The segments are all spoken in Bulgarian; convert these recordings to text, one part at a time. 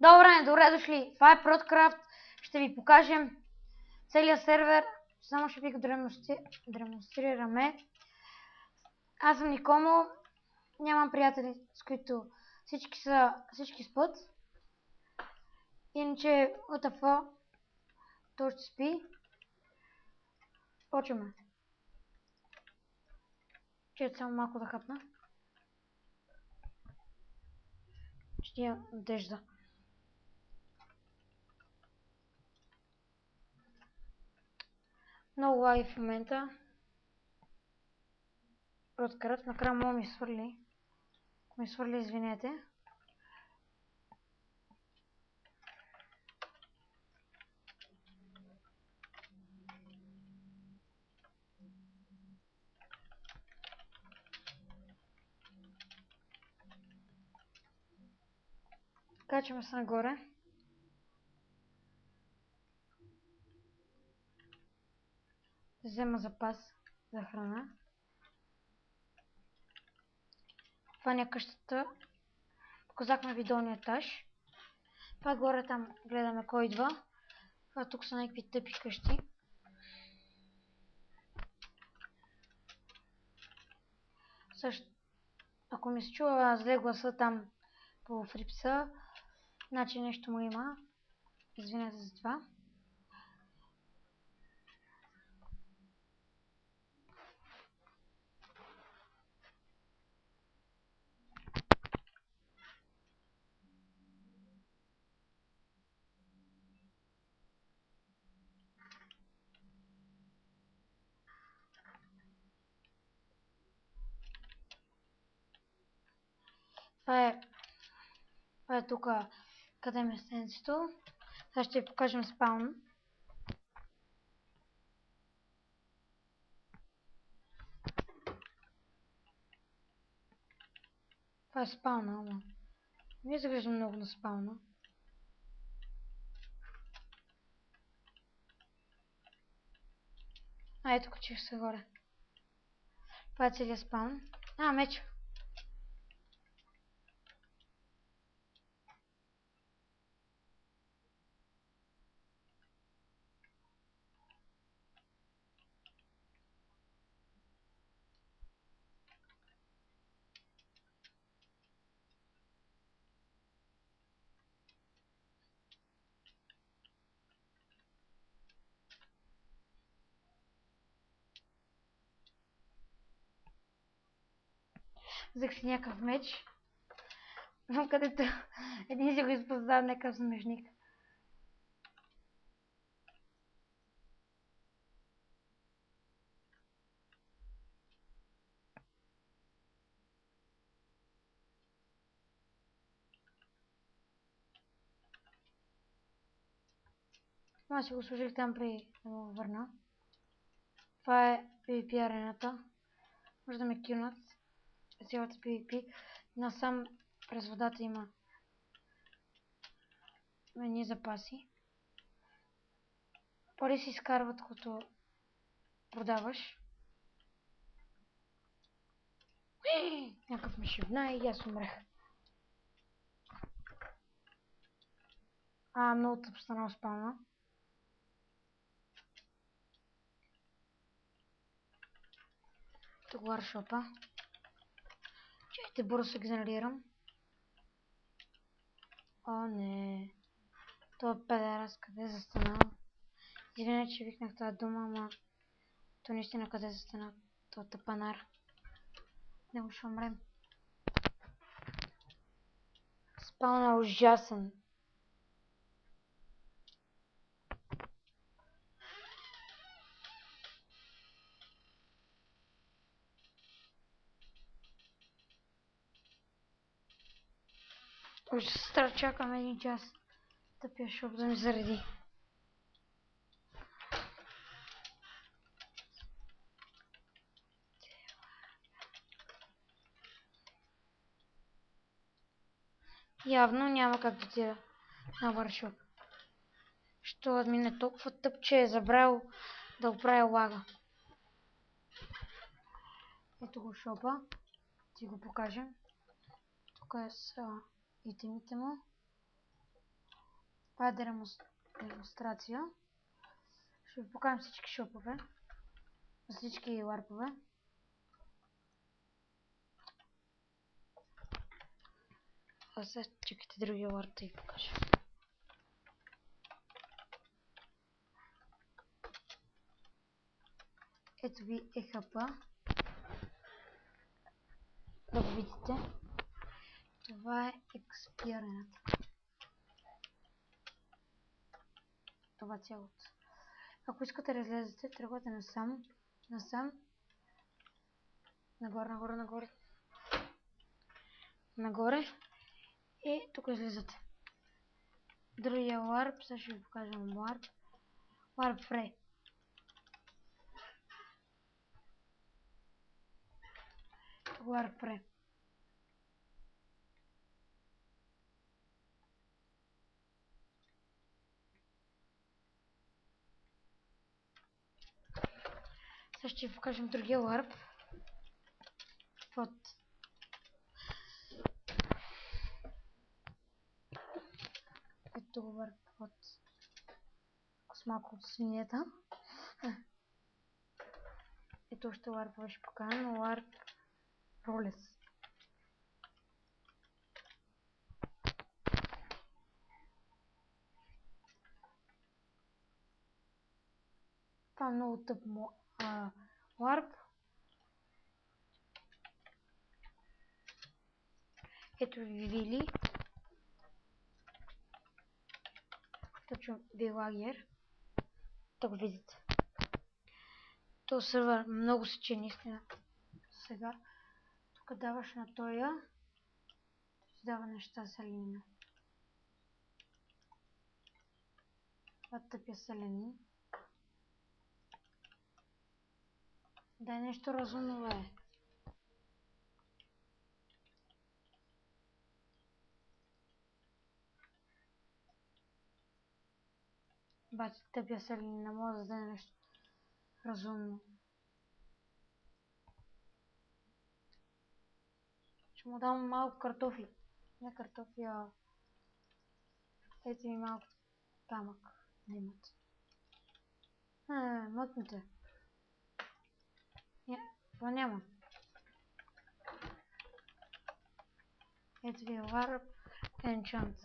Добре дошли. Това е Продcraft. Ще ви покажем целият сервер. Само ще ви го демонстрираме. Аз съм Никомо. Нямам приятели, с които всички спът. Иначе ОТФ той ще спи. Почваме. Чето само малко да хапна. Ще я надежда. Много лаги в момента. Продcraft. Накрая мога ми свърли. Ако ми свърли, извинете. Качваме се нагоре. Взема запас за храна. Това е къщата. Показахме ви долния етаж. Това горе там гледаме кой идва. Това тук са някакви тъпи къщи. Също, ако ми се чува зле гласа там по фрипса, значи нещо му има. Извинете за това. Това е тук, къде е местенцето. Сега ще ви покажем спаун. Това е спауна, ама не изглежда много на спауна. Ето, качих се горе. Това е целият спаун. Меч. Взех си някакъв меч. Където един си го изпознава някакъв смешник. Аз си го служих там при да го върна. Това е PvP арената. Може да ме килнат. Цялата PvP. Насам през водата има едни запаси. Пари се изкарват, като продаваш. Някакъв ме шибна и аз умрех. Много тъп станал спална. Тук варшопа. Чайте, бързо се генерирам. О, не. Това е педерас, къде е застанал? Извинете, че викнах тази дума, ама то наистина къде е застанал? Това тъпанар. Него ще умрем. Спална е ужасен. Още сестра чакаме един час. Тъпия шоп да ми зареди. Явно няма как да отида на вършоп. Що админ е толкова тъп, че е забрал да оправи лага. Ето го шопа. Ти го покажем. Тук са итемите му. Това е демонстрация. Ще ви покажем всички шопове. Всички ларпове. А сега чекайте другия ларп да ви покажа. Ето ви ЕХП. Да го видите. Това е експирането. Това цялото. Ако искате да излезете, тръгвате насам. Нагоре. И тук излизате. Другия ларп, сега ще ви покажем ларп. Ларп Фрей. Ларп Фрей. Сега ще ви покажем другия ларп. Ето го ларп от малко от свинята. Ето още ларп беше покажем. Ларп Ролес. Това е много тъп ларп. Ето ви Вили. Точно Вилагер. Да го видите. Този сервер много се че наистина. Сега тук даваш на тоя. Ти дава неща селенина. Това тъпя селенин. Дай нещо разумно, бе. Бати тъпя селенина, може да даде нещо разумно. Ще му дам малко картофи. Не картофи, а ето ми малко камък да имат. Мътните. Това няма. Ето ви ларп енчант.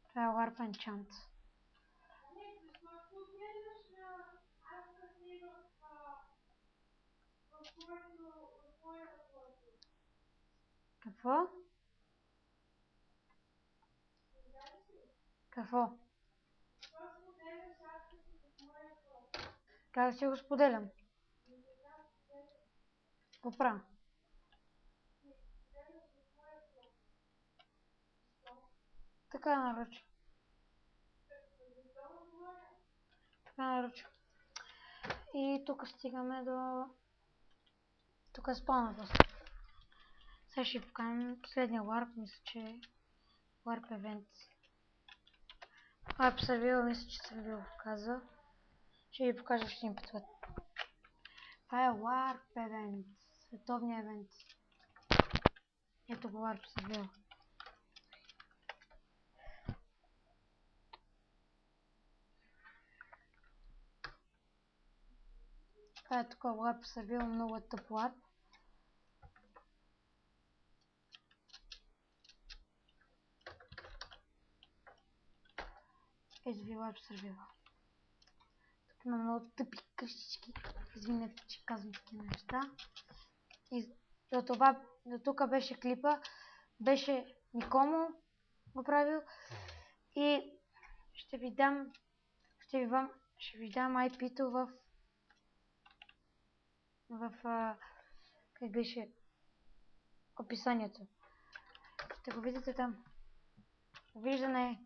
Това е ларп енчант. Какво? Какво? Как си го споделям? Какво правя? Така наръча. И тук стигаме до... Тук е спална просто. Сега ще покажем последния ларп, мисля, че е ларп евент. Ларп сервил, мисля, че съм ви го показал. Ще ви покажа още един път. Това е ларп евент. Световния евент. Ето го ларп сервил. Това е тук ларп сервил, много е тъп ларп. Ето ви ларп сервил. Тук има много тъпи къщички. Извинете, че казвам такива неща. И до тук беше клипа. Беше Никому го правил. И ще ви дам IP-то в как беше описанието. Ще го видите там. Довиждане!